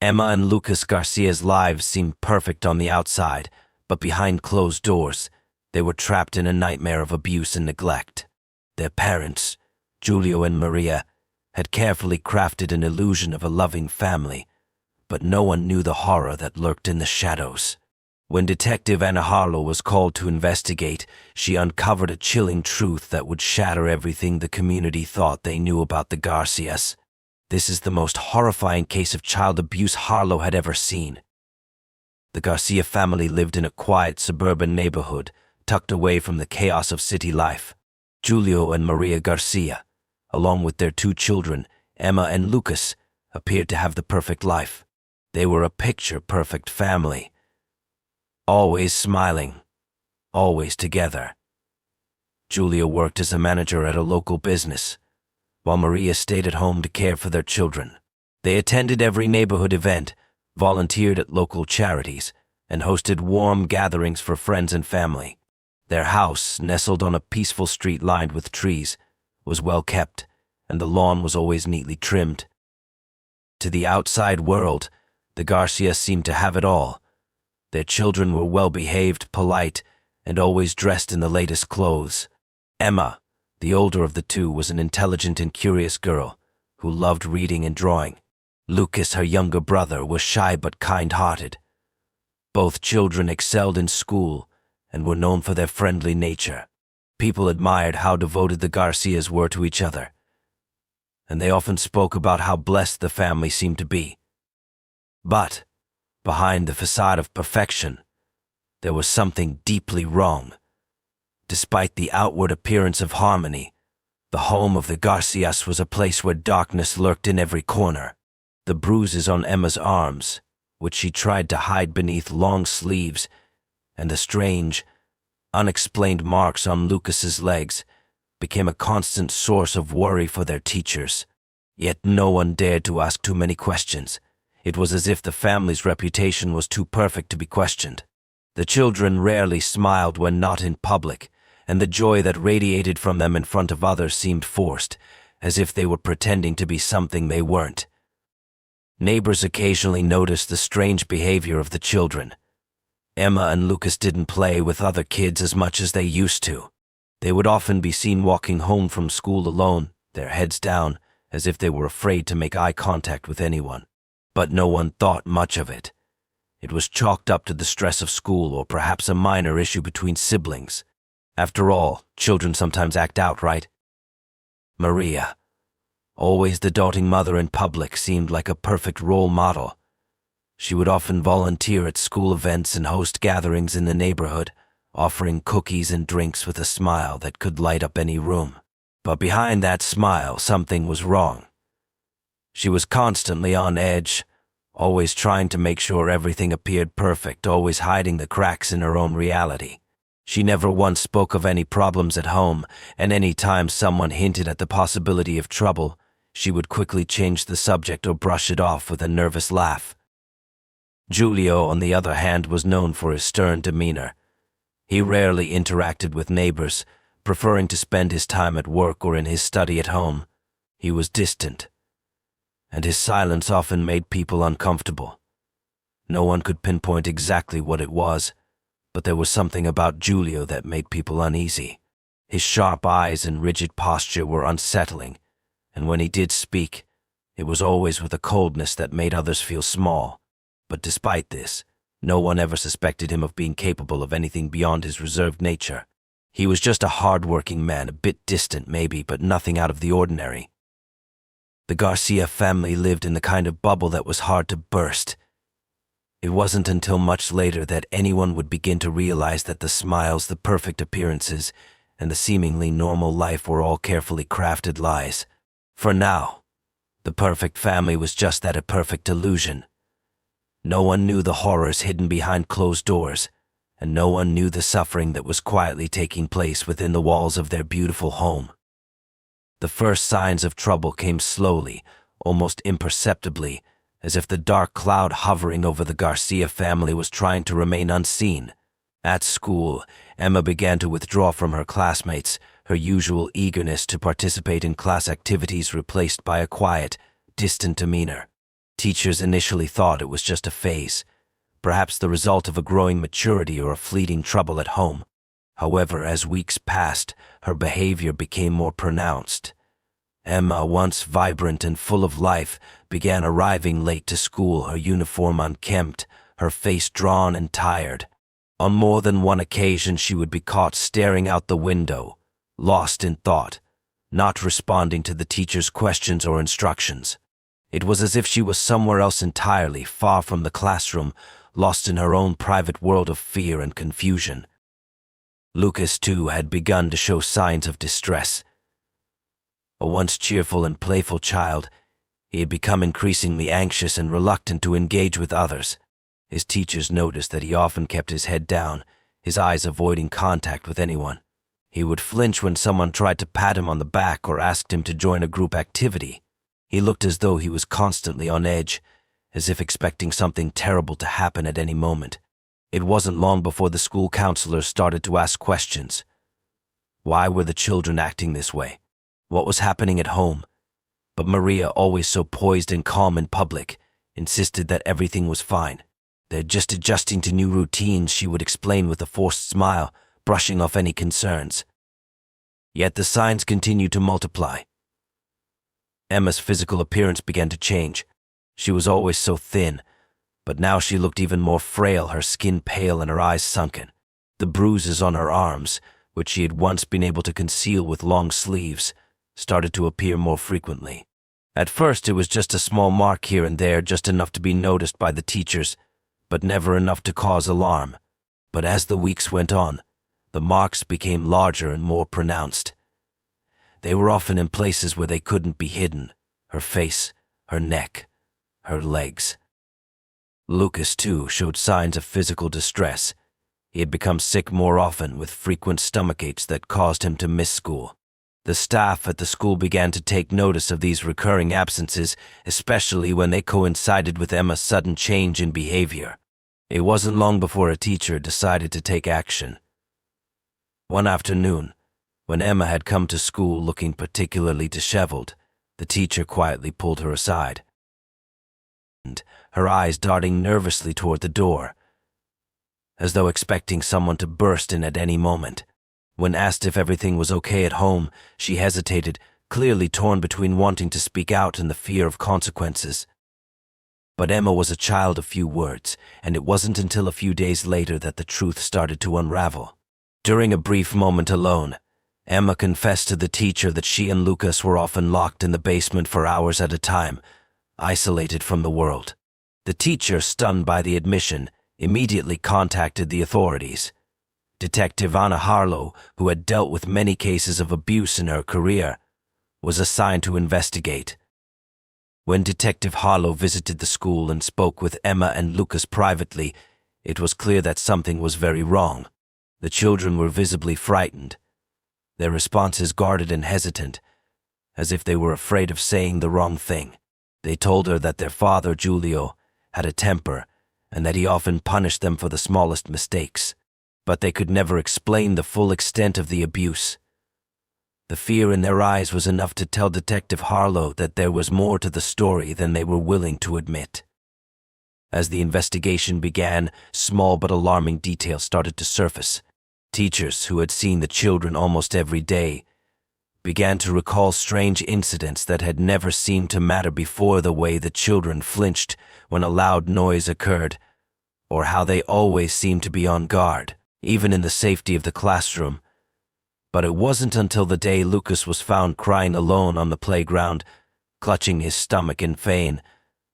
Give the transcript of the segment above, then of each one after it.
Emma and Lucas Garcia's lives seemed perfect on the outside, but behind closed doors, they were trapped in a nightmare of abuse and neglect. Their parents, Julio and Maria, had carefully crafted an illusion of a loving family, but no one knew the horror that lurked in the shadows. When Detective Ana Harlow was called to investigate, she uncovered a chilling truth that would shatter everything the community thought they knew about the Garcias. This is the most horrifying case of child abuse Harlow had ever seen. The Garcia family lived in a quiet suburban neighborhood, tucked away from the chaos of city life. Julio and Maria Garcia, along with their 2 children, Emma and Lucas, appeared to have the perfect life. They were a picture-perfect family. Always smiling, always together. Julio worked as a manager at a local business, while Maria stayed at home to care for their children. They attended every neighborhood event, volunteered at local charities, and hosted warm gatherings for friends and family. Their house, nestled on a peaceful street lined with trees, was well kept, and the lawn was always neatly trimmed. To the outside world, the Garcias seemed to have it all. Their children were well-behaved, polite, and always dressed in the latest clothes. Emma, the older of the 2, was an intelligent and curious girl who loved reading and drawing. Lucas, her younger brother, was shy but kind-hearted. Both children excelled in school and were known for their friendly nature. People admired how devoted the Garcias were to each other, and they often spoke about how blessed the family seemed to be. But behind the facade of perfection, there was something deeply wrong. Despite the outward appearance of harmony, the home of the Garcias was a place where darkness lurked in every corner. The bruises on Emma's arms, which she tried to hide beneath long sleeves, and the strange, unexplained marks on Lucas's legs became a constant source of worry for their teachers. Yet no one dared to ask too many questions. It was as if the family's reputation was too perfect to be questioned. The children rarely smiled when not in public, and the joy that radiated from them in front of others seemed forced, as if they were pretending to be something they weren't. Neighbors occasionally noticed the strange behavior of the children. Emma and Lucas didn't play with other kids as much as they used to. They would often be seen walking home from school alone, their heads down, as if they were afraid to make eye contact with anyone. But no one thought much of it. It was chalked up to the stress of school or perhaps a minor issue between siblings. After all, children sometimes act out, right? Maria, always the doting mother in public, seemed like a perfect role model. She would often volunteer at school events and host gatherings in the neighborhood, offering cookies and drinks with a smile that could light up any room. But behind that smile, something was wrong. She was constantly on edge, always trying to make sure everything appeared perfect, always hiding the cracks in her own reality. She never once spoke of any problems at home, and any time someone hinted at the possibility of trouble, she would quickly change the subject or brush it off with a nervous laugh. Julio, on the other hand, was known for his stern demeanor. He rarely interacted with neighbors, preferring to spend his time at work or in his study at home. He was distant, and his silence often made people uncomfortable. No one could pinpoint exactly what it was, but there was something about Julio that made people uneasy. His sharp eyes and rigid posture were unsettling, and when he did speak, it was always with a coldness that made others feel small. But despite this, no one ever suspected him of being capable of anything beyond his reserved nature. He was just a hard-working man, a bit distant maybe, but nothing out of the ordinary. The Garcia family lived in the kind of bubble that was hard to burst. It wasn't until much later that anyone would begin to realize that the smiles, the perfect appearances, and the seemingly normal life were all carefully crafted lies. For now, the perfect family was just that, a perfect illusion. No one knew the horrors hidden behind closed doors, and no one knew the suffering that was quietly taking place within the walls of their beautiful home. The first signs of trouble came slowly, almost imperceptibly, as if the dark cloud hovering over the Garcia family was trying to remain unseen. At school, Emma began to withdraw from her classmates, her usual eagerness to participate in class activities replaced by a quiet, distant demeanor. Teachers initially thought it was just a phase, perhaps the result of a growing maturity or a fleeting trouble at home. However, as weeks passed, her behavior became more pronounced. Emma, once vibrant and full of life, began arriving late to school, her uniform unkempt, her face drawn and tired. On more than one occasion she would be caught staring out the window, lost in thought, not responding to the teacher's questions or instructions. It was as if she was somewhere else entirely, far from the classroom, lost in her own private world of fear and confusion. Lucas, too, had begun to show signs of distress. A once cheerful and playful child, he had become increasingly anxious and reluctant to engage with others. His teachers noticed that he often kept his head down, his eyes avoiding contact with anyone. He would flinch when someone tried to pat him on the back or asked him to join a group activity. He looked as though he was constantly on edge, as if expecting something terrible to happen at any moment. It wasn't long before the school counselors started to ask questions. Why were the children acting this way? What was happening at home? But Maria, always so poised and calm in public, insisted that everything was fine. They're just adjusting to new routines, she would explain with a forced smile, brushing off any concerns. Yet the signs continued to multiply. Emma's physical appearance began to change. She was always so thin, but now she looked even more frail, her skin pale and her eyes sunken. The bruises on her arms, which she had once been able to conceal with long sleeves, started to appear more frequently. At first it was just a small mark here and there, just enough to be noticed by the teachers, but never enough to cause alarm. But as the weeks went on, the marks became larger and more pronounced. They were often in places where they couldn't be hidden: her face, her neck, her legs. Lucas, too, showed signs of physical distress. He had become sick more often, with frequent stomachaches that caused him to miss school. The staff at the school began to take notice of these recurring absences, especially when they coincided with Emma's sudden change in behavior. It wasn't long before a teacher decided to take action. One afternoon, when Emma had come to school looking particularly disheveled, the teacher quietly pulled her aside, her eyes darting nervously toward the door, as though expecting someone to burst in at any moment. When asked if everything was okay at home, she hesitated, clearly torn between wanting to speak out and the fear of consequences. But Emma was a child of few words, and it wasn't until a few days later that the truth started to unravel. During a brief moment alone, Emma confessed to the teacher that she and Lucas were often locked in the basement for hours at a time, isolated from the world. The teacher, stunned by the admission, immediately contacted the authorities. Detective Anna Harlow, who had dealt with many cases of abuse in her career, was assigned to investigate. When Detective Harlow visited the school and spoke with Emma and Lucas privately, it was clear that something was very wrong. The children were visibly frightened, their responses guarded and hesitant, as if they were afraid of saying the wrong thing. They told her that their father, Giulio, had a temper and that he often punished them for the smallest mistakes. But they could never explain the full extent of the abuse. The fear in their eyes was enough to tell Detective Harlow that there was more to the story than they were willing to admit. As the investigation began, small but alarming details started to surface. Teachers, who had seen the children almost every day, began to recall strange incidents that had never seemed to matter before: the way the children flinched when a loud noise occurred, or how they always seemed to be on guard, even in the safety of the classroom. But it wasn't until the day Lucas was found crying alone on the playground, clutching his stomach in pain,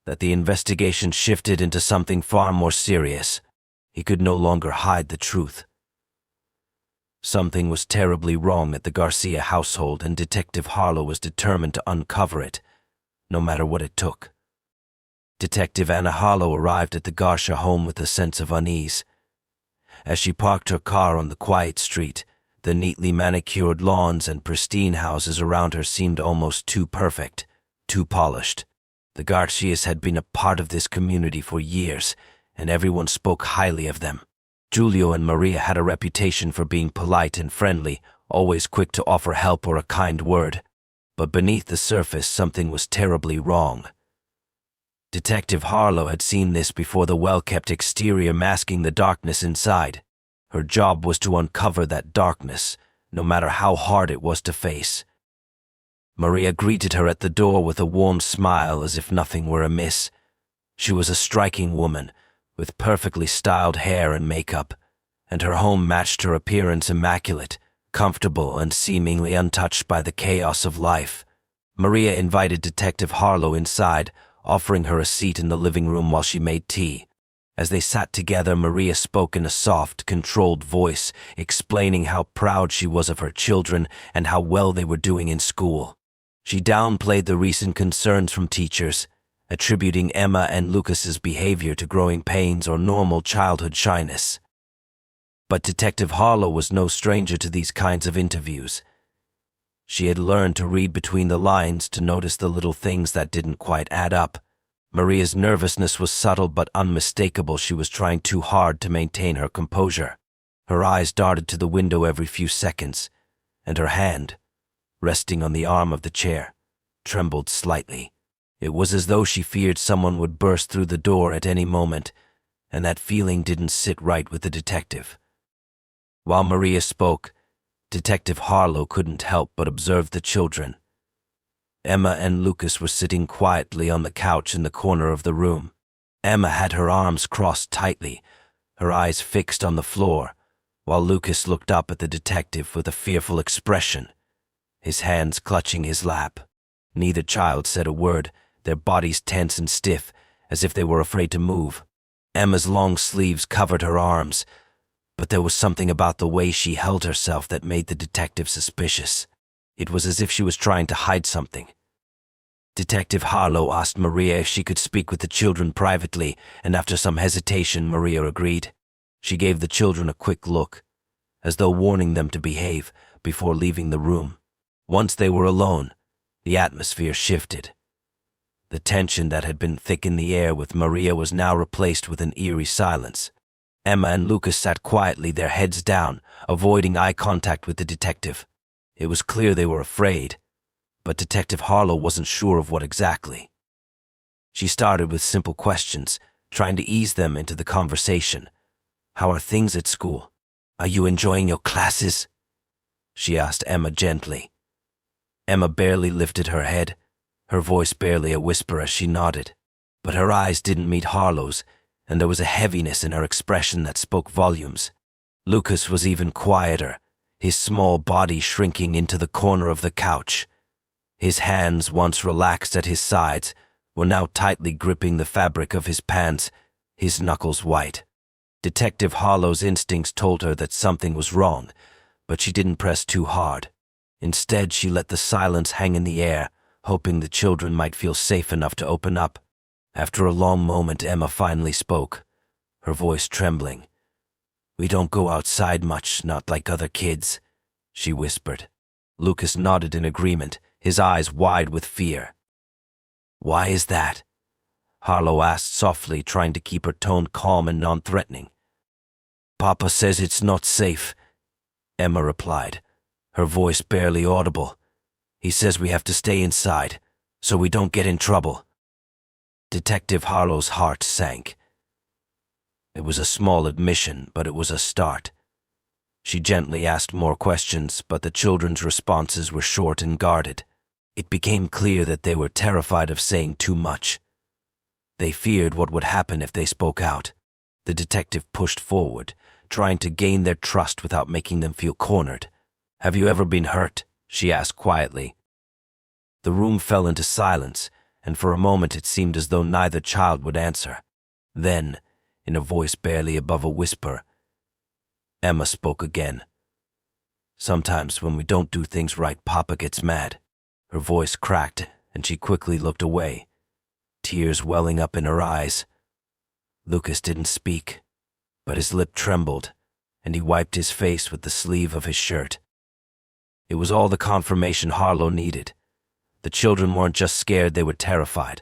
that the investigation shifted into something far more serious. He could no longer hide the truth. Something was terribly wrong at the Garcia household, and Detective Harlow was determined to uncover it, no matter what it took. Detective Anna Harlow arrived at the Garcia home with a sense of unease. As she parked her car on the quiet street, the neatly manicured lawns and pristine houses around her seemed almost too perfect, too polished. The Garcias had been a part of this community for years, and everyone spoke highly of them. Giulio and Maria had a reputation for being polite and friendly, always quick to offer help or a kind word. But beneath the surface, something was terribly wrong. Detective Harlow had seen this before, the well-kept exterior masking the darkness inside. Her job was to uncover that darkness, no matter how hard it was to face. Maria greeted her at the door with a warm smile as if nothing were amiss. She was a striking woman, with perfectly styled hair and makeup, and her home matched her appearance, immaculate, comfortable, and seemingly untouched by the chaos of life. Maria invited Detective Harlow inside, offering her a seat in the living room while she made tea. As they sat together, Maria spoke in a soft, controlled voice, explaining how proud she was of her children and how well they were doing in school. She downplayed the recent concerns from teachers, attributing Emma and Lucas's behavior to growing pains or normal childhood shyness. But Detective Harlow was no stranger to these kinds of interviews. She had learned to read between the lines, to notice the little things that didn't quite add up. Maria's nervousness was subtle but unmistakable. She was trying too hard to maintain her composure. Her eyes darted to the window every few seconds, and her hand, resting on the arm of the chair, trembled slightly. It was as though she feared someone would burst through the door at any moment, and that feeling didn't sit right with the detective. While Maria spoke, Detective Harlow couldn't help but observe the children. Emma and Lucas were sitting quietly on the couch in the corner of the room. Emma had her arms crossed tightly, her eyes fixed on the floor, while Lucas looked up at the detective with a fearful expression, his hands clutching his lap. Neither child said a word, their bodies tense and stiff, as if they were afraid to move. Emma's long sleeves covered her arms, but there was something about the way she held herself that made the detective suspicious. It was as if she was trying to hide something. Detective Harlow asked Maria if she could speak with the children privately, and after some hesitation, Maria agreed. She gave the children a quick look, as though warning them to behave, before leaving the room. Once they were alone, the atmosphere shifted. The tension that had been thick in the air with Maria was now replaced with an eerie silence. Emma and Lucas sat quietly, their heads down, avoiding eye contact with the detective. It was clear they were afraid, but Detective Harlow wasn't sure of what exactly. She started with simple questions, trying to ease them into the conversation. "How are things at school? Are you enjoying your classes?" she asked Emma gently. Emma barely lifted her head, her voice barely a whisper as she nodded. But her eyes didn't meet Harlow's, and there was a heaviness in her expression that spoke volumes. Lucas was even quieter, his small body shrinking into the corner of the couch. His hands, once relaxed at his sides, were now tightly gripping the fabric of his pants, his knuckles white. Detective Harlow's instincts told her that something was wrong, but she didn't press too hard. Instead, she let the silence hang in the air, hoping the children might feel safe enough to open up. After a long moment, Emma finally spoke, her voice trembling. "We don't go outside much, not like other kids," she whispered. Lucas nodded in agreement, his eyes wide with fear. "Why is that?" Harlow asked softly, trying to keep her tone calm and non-threatening. "Papa says it's not safe," Emma replied, her voice barely audible. "He says we have to stay inside, so we don't get in trouble." Detective Harlow's heart sank. It was a small admission, but it was a start. She gently asked more questions, but the children's responses were short and guarded. It became clear that they were terrified of saying too much. They feared what would happen if they spoke out. The detective pushed forward, trying to gain their trust without making them feel cornered. "Have you ever been hurt?" she asked quietly. The room fell into silence, and for a moment it seemed as though neither child would answer. Then, in a voice barely above a whisper, Emma spoke again. "Sometimes when we don't do things right, Papa gets mad." Her voice cracked, and she quickly looked away, tears welling up in her eyes. Lucas didn't speak, but his lip trembled, and he wiped his face with the sleeve of his shirt. It was all the confirmation Harlow needed. The children weren't just scared, they were terrified.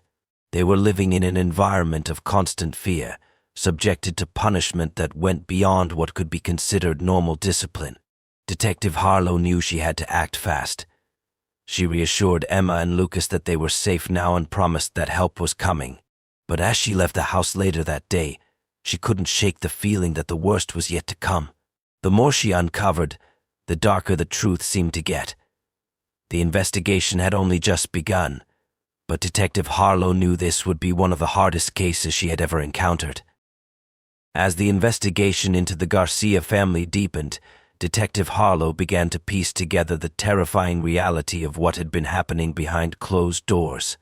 They were living in an environment of constant fear, subjected to punishment that went beyond what could be considered normal discipline. Detective Harlow knew she had to act fast. She reassured Emma and Lucas that they were safe now and promised that help was coming. But as she left the house later that day, she couldn't shake the feeling that the worst was yet to come. The more she uncovered, the darker the truth seemed to get. The investigation had only just begun, but Detective Harlow knew this would be one of the hardest cases she had ever encountered. As the investigation into the Garcia family deepened, Detective Harlow began to piece together the terrifying reality of what had been happening behind closed doors.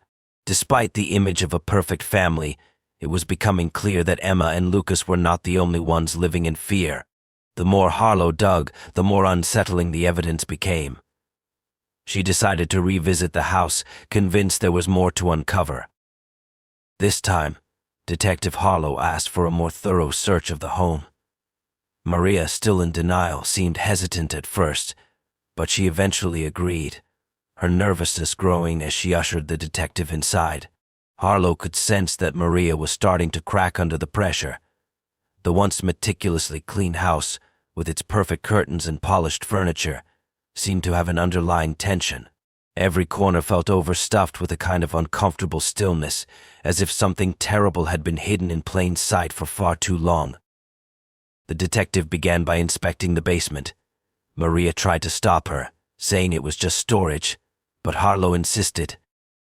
Despite the image of a perfect family, it was becoming clear that Emma and Lucas were not the only ones living in fear. The more Harlow dug, the more unsettling the evidence became. She decided to revisit the house, convinced there was more to uncover. This time, Detective Harlow asked for a more thorough search of the home. Maria, still in denial, seemed hesitant at first, but she eventually agreed, her nervousness growing as she ushered the detective inside. Harlow could sense that Maria was starting to crack under the pressure. The once meticulously clean house, with its perfect curtains and polished furniture, seemed to have an underlying tension. Every corner felt overstuffed with a kind of uncomfortable stillness, as if something terrible had been hidden in plain sight for far too long. The detective began by inspecting the basement. Maria tried to stop her, saying it was just storage, but Harlow insisted.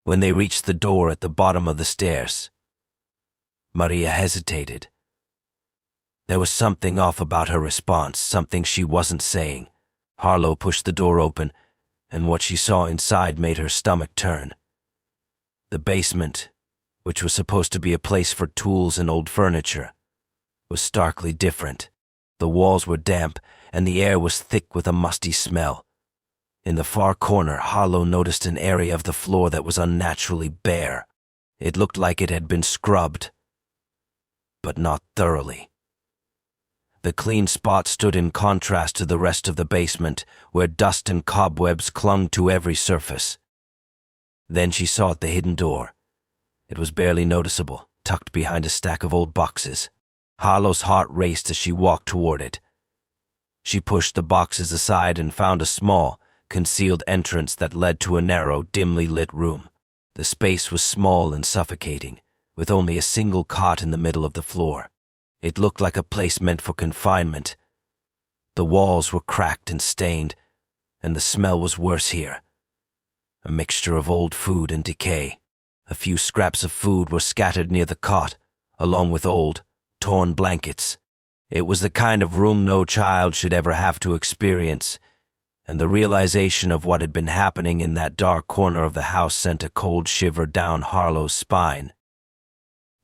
When they reached the door at the bottom of the stairs, Maria hesitated. There was something off about her response, something she wasn't saying. Harlow pushed the door open, and what she saw inside made her stomach turn. The basement, which was supposed to be a place for tools and old furniture, was starkly different. The walls were damp, and the air was thick with a musty smell. In the far corner, Harlow noticed an area of the floor that was unnaturally bare. It looked like it had been scrubbed, but not thoroughly. The clean spot stood in contrast to the rest of the basement, where dust and cobwebs clung to every surface. Then she saw the hidden door. It was barely noticeable, tucked behind a stack of old boxes. Harlow's heart raced as she walked toward it. She pushed the boxes aside and found a small, concealed entrance that led to a narrow, dimly lit room. The space was small and suffocating, with only a single cot in the middle of the floor. It looked like a place meant for confinement. The walls were cracked and stained, and the smell was worse here. A mixture of old food and decay. A few scraps of food were scattered near the cot, along with old, torn blankets. It was the kind of room no child should ever have to experience, and the realization of what had been happening in that dark corner of the house sent a cold shiver down Harlow's spine.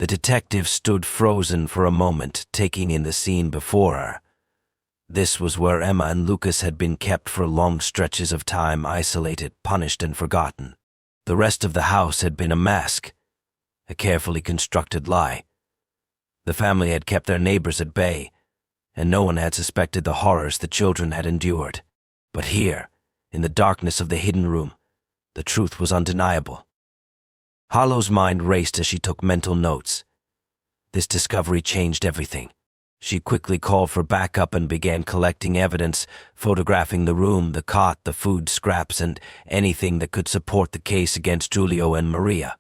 The detective stood frozen for a moment, taking in the scene before her. This was where Emma and Lucas had been kept for long stretches of time, isolated, punished, and forgotten. The rest of the house had been a mask, a carefully constructed lie. The family had kept their neighbors at bay, and no one had suspected the horrors the children had endured. But here, in the darkness of the hidden room, the truth was undeniable. Harlow's mind raced as she took mental notes. This discovery changed everything. She quickly called for backup and began collecting evidence, photographing the room, the cot, the food scraps, and anything that could support the case against Julio and Maria.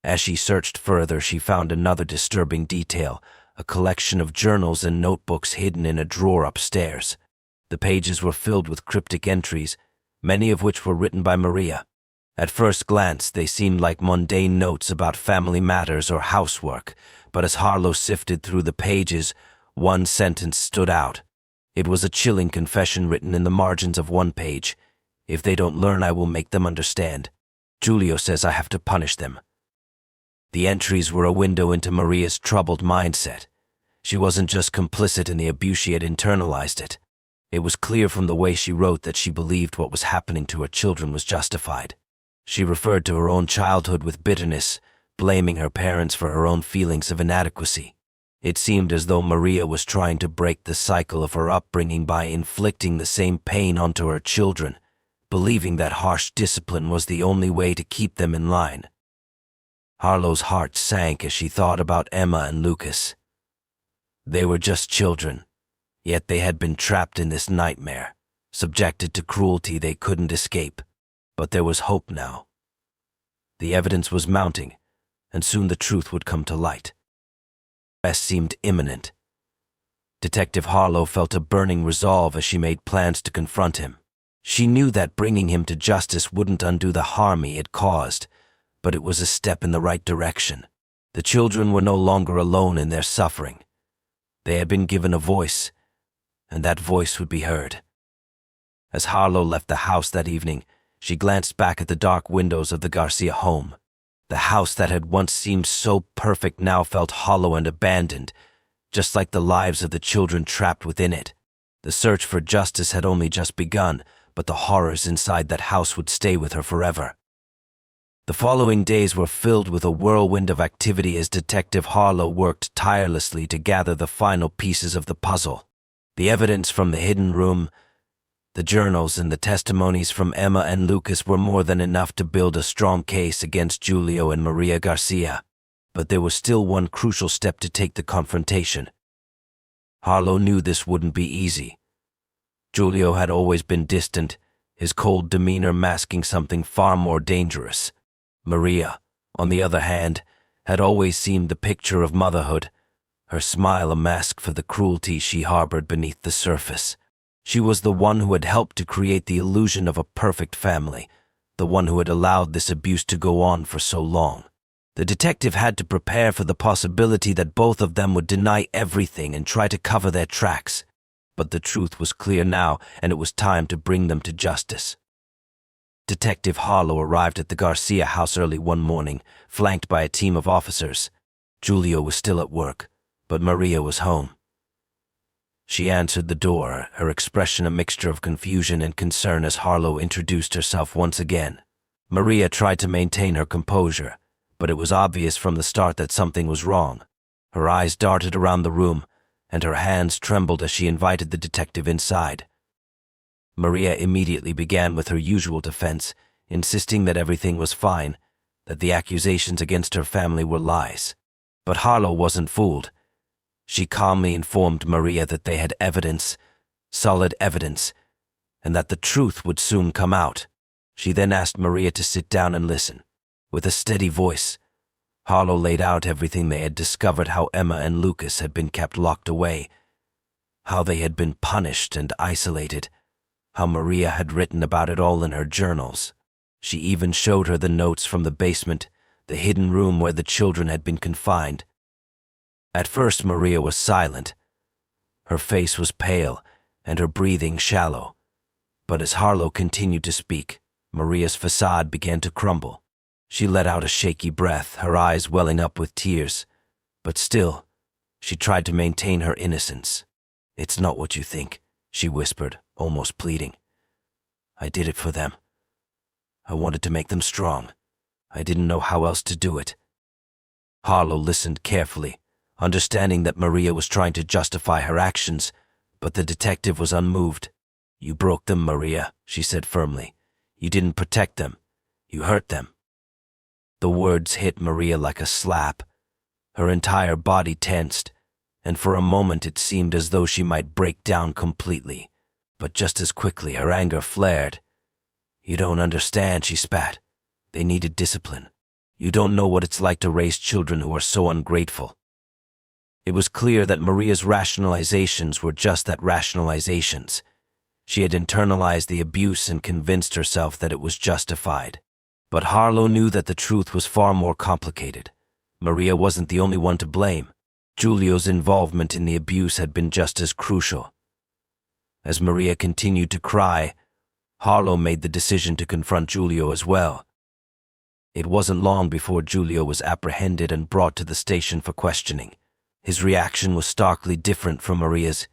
As she searched further, she found another disturbing detail, a collection of journals and notebooks hidden in a drawer upstairs. The pages were filled with cryptic entries, many of which were written by Maria. At first glance, they seemed like mundane notes about family matters or housework, but as Harlow sifted through the pages, one sentence stood out. It was a chilling confession written in the margins of one page. "If they don't learn, I will make them understand. Julio says I have to punish them." The entries were a window into Maria's troubled mindset. She wasn't just complicit in the abuse, she had internalized it. It was clear from the way she wrote that she believed what was happening to her children was justified. She referred to her own childhood with bitterness, blaming her parents for her own feelings of inadequacy. It seemed as though Maria was trying to break the cycle of her upbringing by inflicting the same pain onto her children, believing that harsh discipline was the only way to keep them in line. Harlow's heart sank as she thought about Emma and Lucas. They were just children, yet they had been trapped in this nightmare, subjected to cruelty they couldn't escape. But there was hope now. The evidence was mounting. and soon the truth would come to light. Arrest seemed imminent. Detective Harlow felt a burning resolve as she made plans to confront him. She knew that bringing him to justice wouldn't undo the harm he had caused, but it was a step in the right direction. The children were no longer alone in their suffering. They had been given a voice, and that voice would be heard. As Harlow left the house that evening, she glanced back at the dark windows of the Garcia home. The house that had once seemed so perfect now felt hollow and abandoned, just like the lives of the children trapped within it. The search for justice had only just begun, but the horrors inside that house would stay with her forever. The following days were filled with a whirlwind of activity as Detective Harlow worked tirelessly to gather the final pieces of the puzzle. The evidence from the hidden room, the journals, and the testimonies from Emma and Lucas were more than enough to build a strong case against Julio and Maria Garcia. But there was still one crucial step to take: the confrontation. Harlow knew this wouldn't be easy. Julio had always been distant, his cold demeanor masking something far more dangerous. Maria, on the other hand, had always seemed the picture of motherhood, her smile a mask for the cruelty she harbored beneath the surface. She was the one who had helped to create the illusion of a perfect family, the one who had allowed this abuse to go on for so long. The detective had to prepare for the possibility that both of them would deny everything and try to cover their tracks. But the truth was clear now, and it was time to bring them to justice. Detective Harlow arrived at the Garcia house early one morning, flanked by a team of officers. Julio was still at work, but Maria was home. She answered the door, her expression a mixture of confusion and concern as Harlow introduced herself once again. Maria tried to maintain her composure, but it was obvious from the start that something was wrong. Her eyes darted around the room, and her hands trembled as she invited the detective inside. Maria immediately began with her usual defense, insisting that everything was fine, that the accusations against her family were lies. But Harlow wasn't fooled. She calmly informed Maria that they had evidence, solid evidence, and that the truth would soon come out. She then asked Maria to sit down and listen. With a steady voice, Harlow laid out everything they had discovered: how Emma and Lucas had been kept locked away, how they had been punished and isolated, how Maria had written about it all in her journals. She even showed her the notes from the basement, the hidden room where the children had been confined. At first, Maria was silent. Her face was pale and her breathing shallow. But as Harlow continued to speak, Maria's facade began to crumble. She let out a shaky breath, her eyes welling up with tears. But still, she tried to maintain her innocence. "It's not what you think," she whispered, almost pleading. "I did it for them. I wanted to make them strong. I didn't know how else to do it." Harlow listened carefully, understanding that Maria was trying to justify her actions, but the detective was unmoved. "You broke them, Maria," she said firmly. "You didn't protect them. You hurt them." The words hit Maria like a slap. Her entire body tensed, and for a moment it seemed as though she might break down completely. But just as quickly her anger flared. "You don't understand," she spat. "They needed discipline. You don't know what it's like to raise children who are so ungrateful." It was clear that Maria's rationalizations were just that, rationalizations. She had internalized the abuse and convinced herself that it was justified. But Harlow knew that the truth was far more complicated. Maria wasn't the only one to blame. Julio's involvement in the abuse had been just as crucial. As Maria continued to cry, Harlow made the decision to confront Julio as well. It wasn't long before Julio was apprehended and brought to the station for questioning. His reaction was starkly different from Maria's.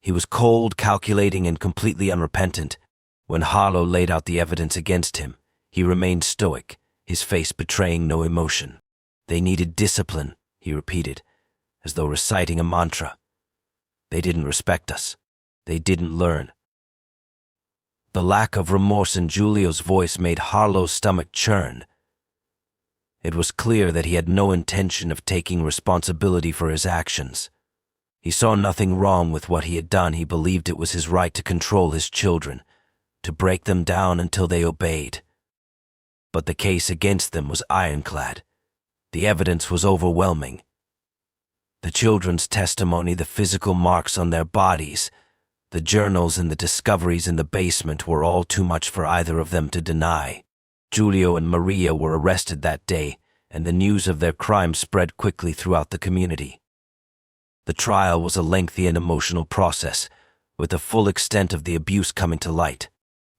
He was cold, calculating, and completely unrepentant. When Harlow laid out the evidence against him, he remained stoic, his face betraying no emotion. "They needed discipline," he repeated, as though reciting a mantra. "They didn't respect us. They didn't learn." The lack of remorse in Julio's voice made Harlow's stomach churn. It was clear that he had no intention of taking responsibility for his actions. He saw nothing wrong with what he had done. He believed it was his right to control his children, to break them down until they obeyed. But the case against them was ironclad. The evidence was overwhelming. The children's testimony, the physical marks on their bodies, the journals and the discoveries in the basement were all too much for either of them to deny. Giulio and Maria were arrested that day, and the news of their crime spread quickly throughout the community. The trial was a lengthy and emotional process, with the full extent of the abuse coming to light.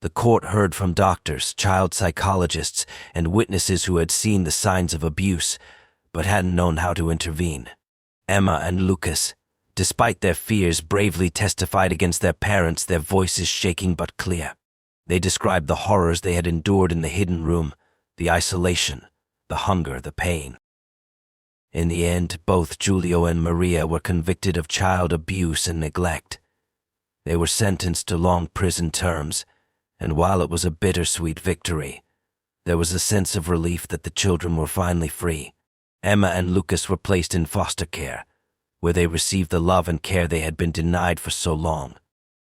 The court heard from doctors, child psychologists, and witnesses who had seen the signs of abuse, but hadn't known how to intervene. Emma and Lucas, despite their fears, bravely testified against their parents, their voices shaking but clear. They described the horrors they had endured in the hidden room, the isolation, the hunger, the pain. In the end, both Giulio and Maria were convicted of child abuse and neglect. They were sentenced to long prison terms, and while it was a bittersweet victory, there was a sense of relief that the children were finally free. Emma and Lucas were placed in foster care, where they received the love and care they had been denied for so long.